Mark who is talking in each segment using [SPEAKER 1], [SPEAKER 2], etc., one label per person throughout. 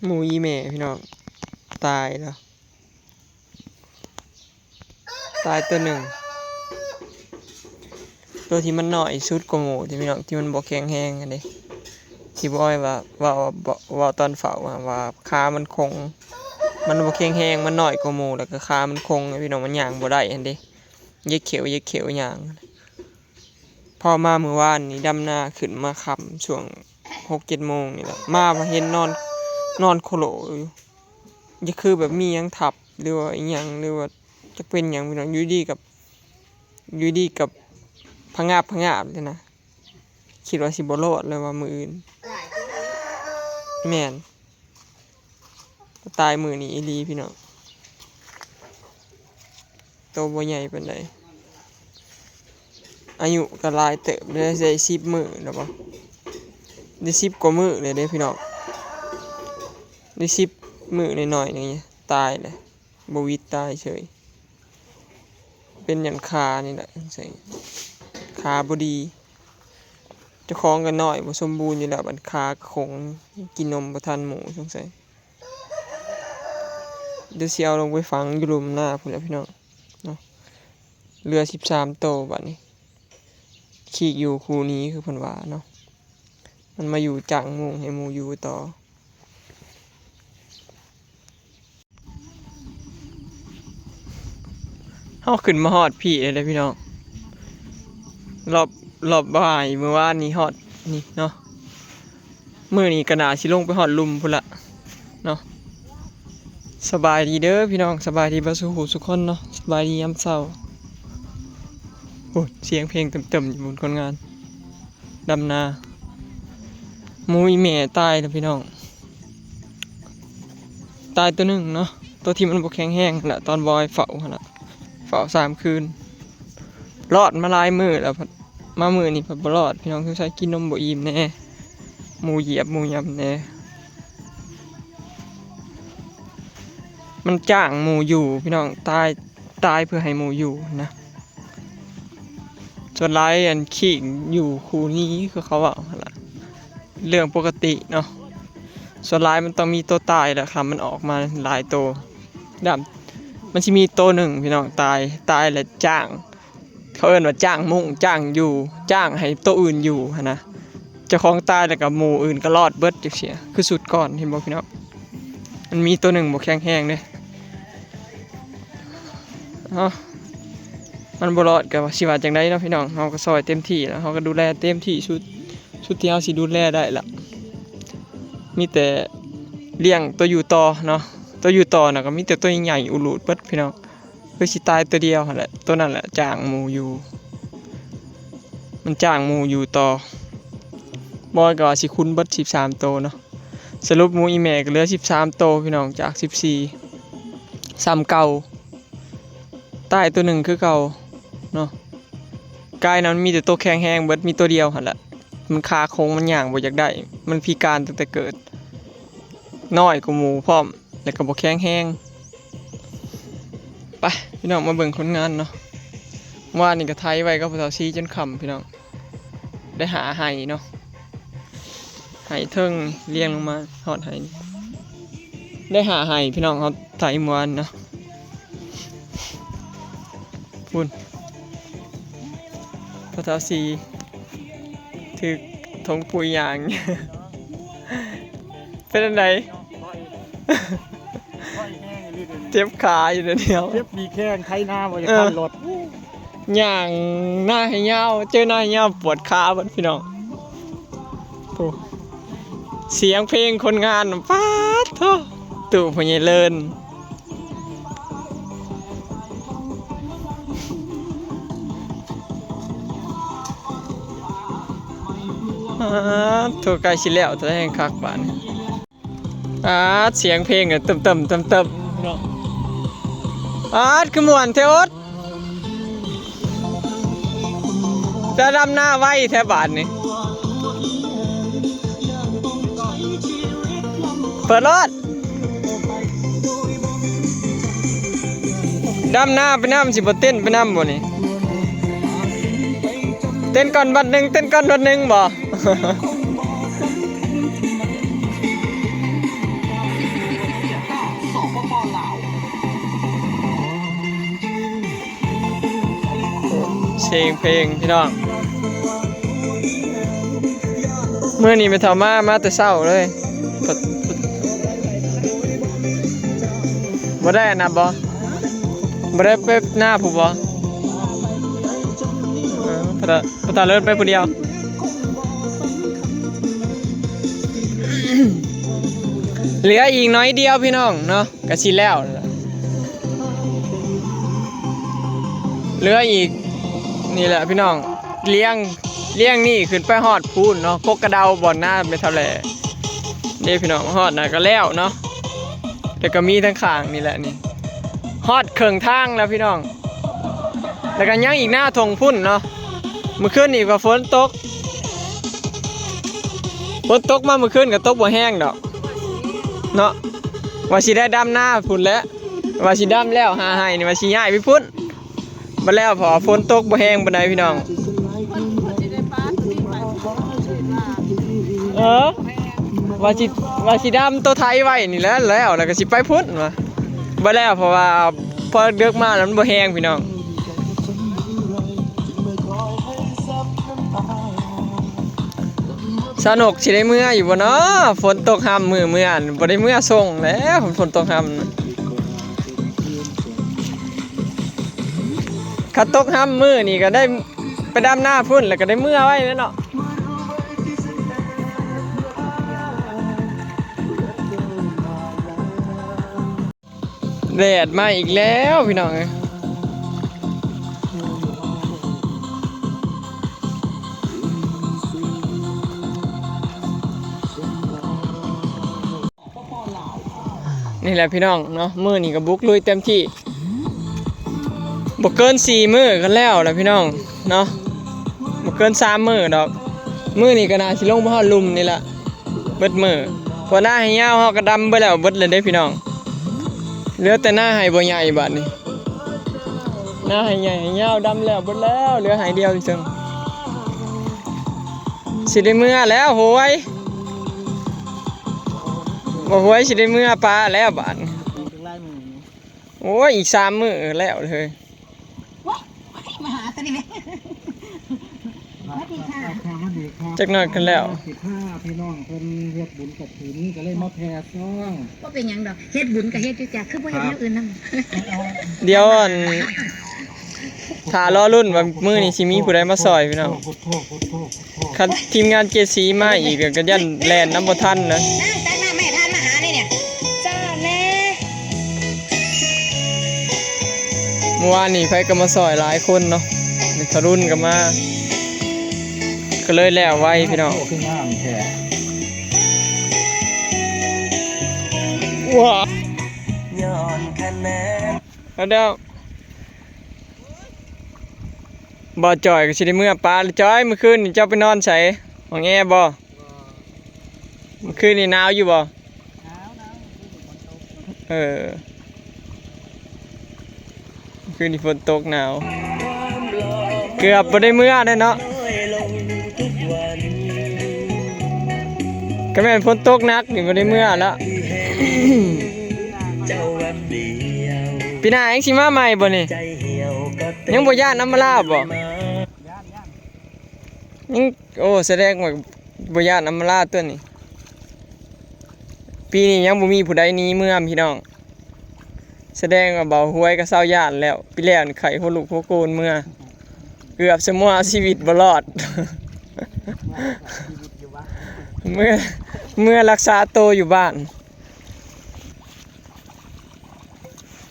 [SPEAKER 1] หมูอีแม่พี่น้องตายแล้วตายตัวหนึ่งตัวที่มันหน่อยสุดกว่าหมูที่พี่น้องที่มันบ่แข็งแรงกันเด้ที่บ่อยว่าตอนเฝ้าว่าขามันคงมันบ่แข็งแรงมันหน่อยกว่าหมูแล้วก็ขามันคงพี่น้องมันย่างบ่ได้อันเด้เย็กเขียวย่างพอมามื้อวานนี้ดำนาขึ้นมาค่ำช่วง 6-7 โมงนี่แหละมาเห็นนอนโคโลอยู่อย่าคือแบบมีหยังทับหรือว่าอีหยังหรือว่าจะเป็นหยังพี่น้องอยู่ดีกับพะงาบเลยนะคิดว่าสิบ่รอดเลยว่ามื้ออื่นแม่นตายมื้อนี้อีหลีพี่น้องโตบ่ใหญ่ปานใดอายุก็หลายเติบได้10 มื้อแล้วบ่ได้10 กว่ามื้อเลยเด้พี่น้องได้10 มื้อหน่อยๆนี่ตายเลยบ่วิตตายเฉยเป็นหยันคานี่แหละใส่ขาบ่ดีเจ้าของก็น้อยบ่สมบูรณ์อยู่แล้วบัดขาคงกินนมบ่ทันหมูสงสัยเดี๋ยวสิเอาลงไปฝังอยู่หลุมหน้าพุ่นแหละพี่น้องเนาะเรือ13 โตวบัดนี้ขี้อยู่คู่นี้คือเพิ่นว่าเนาะมันมาอยู่จังหมู่ให้หมู่อยู่ต่อเฮาขึ้นมาฮอดพี่เลยพี่น้องรอบบ่ายเมื่อวานนี้ฮอดนี่เนาะมื้อนี้ก็น่าสิลงไปฮอดหลุมพุ่นละเนาะสบายดีเด้อพี่น้องสบายดีบ่สุขสุขคนเนาะสบายดียามเช้าโอ้เสียงเพลงเต็มๆอยู่บนคนงานดำนาหมูอีแม่ตายแล้วพี่น้องตายตัวหนึ่งเนาะตัวที่มันบ่แข็งแรงน่ะตอนบอยเฝ้าหั่นน่ะเฝ้า3 คืนรอดมาหลายมื้อแล้วมามื้อนี้เพิ่นบ่รอดพี่น้องคือใช้กินนมบ่อิ่มแน่หมูเหยียบหมูยำแน่มันจ้างหมูอยู่พี่น้องตายเพื่อให้หมูอยู่นะส่วนหลายอันขี้อยู่คู่นี้คือเขาว่าหั่นล่ะเรื่องปกติเนาะส่วนหลายมันต้องมีตัวตายแหละครับมันออกมาหลายตัวดำมันสิมีตัวหนึ่งพี่น้องตายแล้วจ้างเขาเอิ้นว่าจ้างมุ่งจ้างอยู่จ้างให้ตัวอื่นอยู่หั่นนะเจ้าของตายแล้วก็หมู่อื่นก็รอดเบิดจังซี่คือสุดก่อนเห็นบ่พี่น้องมันมีตัวหนึ่งบ่แข็งแรงเด้มันบ่รอดก็สิว่าจังได๋เนาะพี่น้องเฮาก็ซอยเต็มที่แล้วเฮาก็ดูแลเต็มที่สุดที่เฮาสิดูแลได้ล่ะมีแต่เลี้ยงตัวอยู่ต่อเนาะตัวอยู่ต่อน่ะก็มีแต่ตัวใหญ่ๆอุลูดเบิดพี่น้องคือสิตายตัวเดียวหั่นแหละตัวนั้นแหละจ้างหมู่อยู่มันจ้างหมู่อยู่ต่อบอยก็ว่าสิคุนเบิด13 โตวเนาะสรุปหมูอีแม่ก็เหลือ13 โตวพี่น้องจาก14ซ้ำเก่าตายตัวหนึ่งคือเก่าเนาะกายนั้นมีแต่ตัวแข็งแรงเบิดมีตัวเดียวหั่นแหละมันคาโคงมันย่างบ่อยากได้มันพิการตั้งแต่เกิดน้อยกว่าหมูพร้อมแล้วก็บ่แข็งแรงไปพี่น้องมาเบิ่งผลงานเนาะว่านี่ก็ไทยไว้กับภาษาซีจนค่ำพี่น้องได้หาไห้เนาะไห้เทิงเลี้ยงลงมาฮอดไห้นี่ได้หาไห้พี่น้องเฮาไถม่วนเนาะพุ่นภาษาซีถึกทงปุ๋ยยางเป็นอันใดเจ็บขาอยู่เดียว
[SPEAKER 2] เจ็บมีแข้งไถหน้าบ่จะขับรถ
[SPEAKER 1] ย่างหน้าให้ยาวเจอหน้าให้ยาวปวดขาบัดพี่น้องโอ้เสียงเพลงคนงานป๊าดโธ่ตู่พ่อใหญ่เลินโธ่ใกล้สิแล้วจะได้คักบาดนี้เสียงเพลงอ่ะเติมพี่น้องคือม่วนแท้อดจะดำหน้าไว้แท้บาดนี้เปิดรถดำหน้าไปน้ำสิบ่เต้นไปน้ำบ่นี่เต้นก่อนบัดหนึ่งบ่ เพลงพี่น้องมื้อนี้ไปเฒ่ามาแต่เช้าเลยบ่ได้อันนับบ่ได้ไปหน้าผู้บ่พระตาเลิศไปผู้เดียวเหลืออีกน้อยเดียวพี่น้องเนาะก็สิแล้วเหลืออีกนี่แหละพี่น้องเลี้ยงนี่ขึ้นไปฮอดพูนเนาะกกกระเดาบ่อนหน้าไปเท่าแหล่นี่พี่น้องฮอดน่ะก็แล้วเนาะแต่ก็มีทั้งข้างนี่แหละนี่ฮอดเครื่องทางแล้วพี่น้องแล้วก็ยังอีกหน้าทงพุ่นเนาะเมื่อคืนนี่ก็ฝนตกมาเมื่อคืนก็ตกบ่แห้งดอกเนาะว่าสิได้ดำหน้าพุ่นแล้วว่าสิดำแล้วหาให้นี่ว่าสิย้ายไปพุ่นบ่แล้วพอฝนตกบ่แห้งปานใดพี่น้องว่าสิดำตัวไทยไว้นี่แหละแล้วก็สิไปพุ่นว่าบ่แล้วเพราะว่าพอเดือกมาแล้วมันบ่แห้งพี่น้องสนุกสิได้เมื่ออยู่บ่เนาะฝนตกห่ำมื้อบ่ได้เมื่อส่งแล้วฝนตกห่ำคันตกห่ำมื้อนี่ก็ได้ไปดำหน้าพุ่นแล้วก็ได้เมื่อไว้แล้วเนาะแดดมาอีกแล้วพี่น้องเอ้ยนี่แหละพี่น้องเนาะมื้อนี้ก็บุกลุยเต็มที่บ่เกิน4มื้อกันแล้วแหละพี่น้องเนาะบ่เกิน3มื้อดอกมื้อนี้ก็น่าสิลงบ่ฮอดลุ่มนี่ล่ะเบิดมื้อพอหน้าให้ยาวเฮาก็ดำไปแล้วเบิดเลยเด้พี่น้องเหลือแต่หน้าให้บ่ใหญ่บัดนี้หน้าให้ใหญ่ให้ยาวดำแล้วเบิดแล้วเหลือให้เดียวจังสิได้มื้อแล้วโหยบ่โหยสิได้มื้อปลาแล้วบัดโอ้ยอีก3มื้อแล้วเลย
[SPEAKER 3] มาหาตัวนี้ไหมสวัสดีค่ะ
[SPEAKER 1] จักหน่อยกันแล้ว
[SPEAKER 2] พี่น้องเพิ่นเฮ็ดบุญกับถิ่นก็เลยมาแผ่ซ่อง
[SPEAKER 3] ว่าเป็นหยังดอกเฮ็ดบุญกับเฮ็ดอยู่จ้ะคือบ่เฮ็ดอย่างอื่นนำ
[SPEAKER 1] เดี๋ยวถ้ารอรุ่นว่ามื้อนี้สิมีผู้ใดมาซอยพี่น้องคันทีมงานเจสีมาอีกเดี๋ยวก็ยันแล่นน้ำบ่ทันนะ
[SPEAKER 3] แต่มาแม่ทานมาหานี่เนี่ยจ้าแน่
[SPEAKER 1] เมื่อวานนี้ไผก็มาซอยหลายคนเนาะมีทรุ่นก็มาก็เลยแล้วไว้พี่น้อง
[SPEAKER 2] ขึ้นน้ำแท้
[SPEAKER 1] ว้าย้อนคะแนนแล้วบ่จ่อยก็สิได้เมื่อปลาจ้อยเมื่อคืนนี่เจ้าไปนอนไสห้องแอร์บ่เมื่อคืนนี่หนาวอยู่บ่เมื่อคืนนี่ฝนตกหนาวเกือบบ่ได้เมื่อได้เนาะก็แม่นฝนตกหนักนี่บ่ได้เมื่อแล้วปีหน้ายังสิมาใหม่บ่นี่ยังบ่ย่านน้ำมาลาบ่ยังโอ้แสดงว่าบ่ย่านน้ำมาลาตัวนี้ปีนี้ยังบ่มีผู้ใดหนีเมืองพี่น้องแสดงว่าเบาหวยก็เศร้าย่านแล้วปีแล้วนี่ไข่หัวลูกหัวโกนเมื่อเกือบสมว่าชีวิตบ่รอด เมื่อรักษาตัวอยู่บ้าน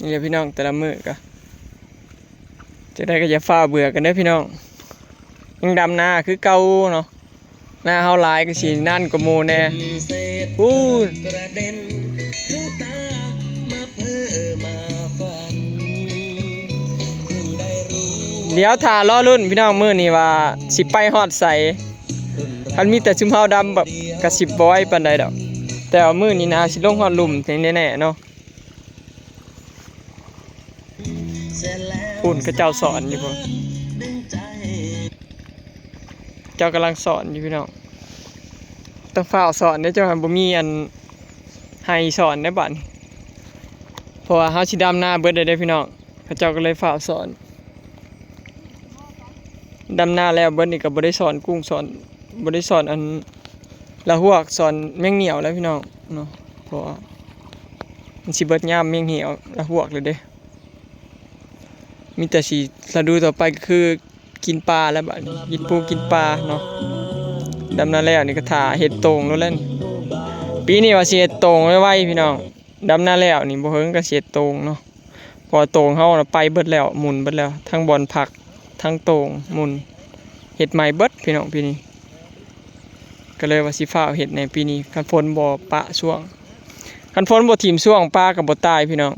[SPEAKER 1] นี่แหละพี่น้องแต่ละมื้อก็จะได้ก็อย่าฟ้าเบื่อกันเด้อพี่น้องยังดำนาคือเก่าเนาะหน้าเฮาหลายก็สินั่นก็หมู่แน่อู้เดี๋ยวถ้ารอรุ่นพี่น้องมื้อนี้ว่าสิไปฮอดไสคันมีแต่ชุมเฮาดำแบบกระสิบบ่ไหวปานใดดอกแต่ว่ามื้อนี้นะสิลงฮอดลุ่มแน่ๆเนาะพุ่นก็เจ้าสอนอยู่พุ่นเจ้ากำลังสอนอยู่พี่น้องต้องฝ้าวสอนเด้อเจ้าหันบ่มีอันให้สอนได้บัดนี้เพราะว่าเฮาสิดำหน้าเบิดได้พี่น้องเขาเจ้าก็เลยฝ้าวสอน ดำนาแล้วเบิดนี่ก็บ่ได้สอนกุ้งสอนบ่ได้สอนอันละหวกสอนแมงเหนียวแล้วพี่น้องเนาะเพราะว่ามันสิเบิดยามแมงเหนียวละหวกเลยเด้มีแต่สิฤดูต่อไปก็คือกินปลาแล้วบัดนี้กินปูกินปลาเนาะดำนาแล้วนี่ก็ท่าเฮ็ดโตงแล้วแหละนี่ปีนี้ว่าสิเฮ็ดโตงไว้พี่น้องดำนาแล้วนี่บ่เฮิงก็สิเฮ็ดโตงเนาะพอโตงเฮาน่ะไปเบิดแล้วหมุนเบิดแล้วทั้งบอนผักทั้งโตงหมุนเฮ็ดใหม่เบิดพี่น้องปีนี้ก็เลยว่าสิฟ้าวเฮ็ดในปีนี้คันฝนบ่ปะช่วงคันฝนบ่ทิ่มช่วงปลาก็บ่ตายพี่น้อง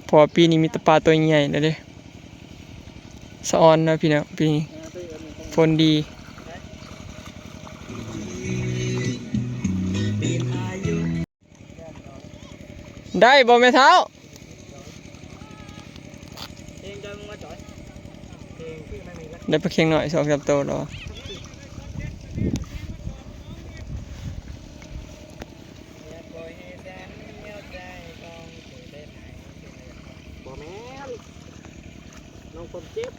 [SPEAKER 1] เพอปีนี้มีแต่ปลาตัวใหญ่ๆเด้สะออนนะพี่น้องปีนี้ฝนดีได้บ่แม่เท้าได้ปลาเค็งหน่อย2-3ตัวแล้ว
[SPEAKER 2] บ่แม่นน้องคนเจ็บ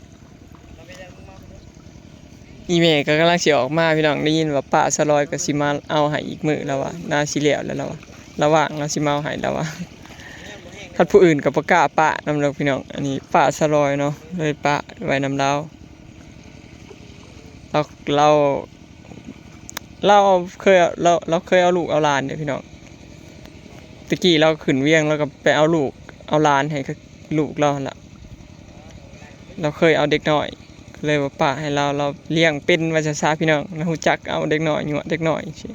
[SPEAKER 1] อีเมก็กำลังสิออกมาพี่น้องได้ยินว่าป้าสลอยก็สิมาเอาให้อีกมื้อแล้วว่าน่าสิแล้วแล้วว่าระหว่างเราสิมาเอาให้แล้วว่าถ้าผู้อื่นก็บ่กล้าปะนำดอกพี่น้องอันนี้ป้าสลอยเนาะเลยปะไว้นำเราเราเคยเราเคยเอาลูกเอาหลานเด้พี่น้องตะกี้เราขึ้นเวียงแล้วก็ไปเอาลูกเอาหลานให้ลูกเราหั่นล่ะเราเคยเอาเด็กน้อยเลยว่าป้าให้เราเลี้ยงเป็นว่าจะซาพี่น้องเราฮู้จักเอาเด็กน้อยยั่วเด็กน้อยสิ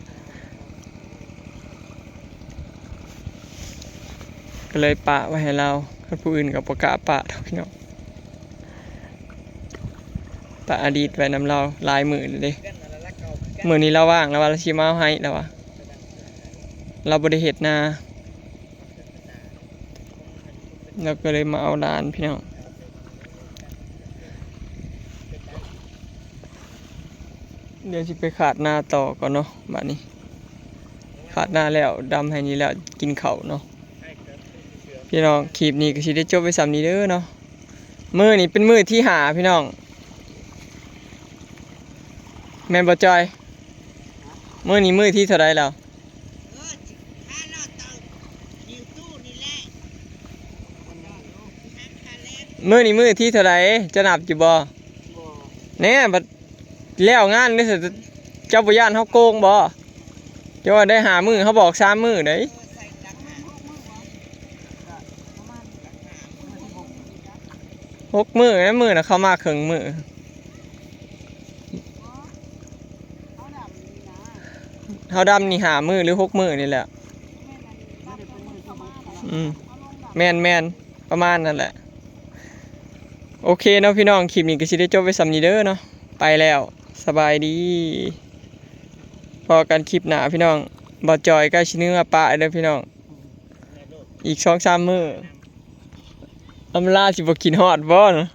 [SPEAKER 1] ก็เลยป้าไว้ให้เราถ้าผู้อื่นก็บ่กล้าป้าดอกพี่น้องป้าอดีตไว้นำเราหลายมื้อเลยเด้มื้อนี้เราว่างแล้วว่าเราสิมาเอาให้แล้วว่าเราบ่ได้เฮ็ดนาเราก็เลยมาเอาหลานพี่น้องเดี๋ยวสิไปขาดหน้าต่อก่อนเนาะบัดนี้ขาดหน้าแล้วดำให้นี้แล้วกินข้าวเนาะพี่น้องคลิปนี้ก็สิได้จบไว้ส่ำนี้เด้อเนาะมื้อนี้เป็นมื้อที่5พี่น้องแม่นบ่จอยมื้อนี้มื้อที่เท่าใดแล้วมื้อนี้มื้อที่เท่าใดจะนับอยู่บ่แน่บัดแล้วงานนี่สิเจ้าบ่ย่านเฮาโกงบ่เจ้าว่าได้5มื้อเขาบอก3มื้อเด้6มื้อนะมื้อน่ะเข้ามาครึ่งมื้อเฮาดำนี่5มื้อหรือ6มื้อนี่แหละแม่นประมาณนั่นแหละโอเคเนาะพี่น้องคลิปนี้ก็สิได้จบไว้ส่ำนี้เด้อเนาะไปแล้วสบายดีพอกันคลิปหน้าพี่น้องบ่จอยใกล้สิเนื้อปลาเด้อพี่น้องอีก 2-3 มื้ออำลาสิบ่กินฮอดบ่เนาะ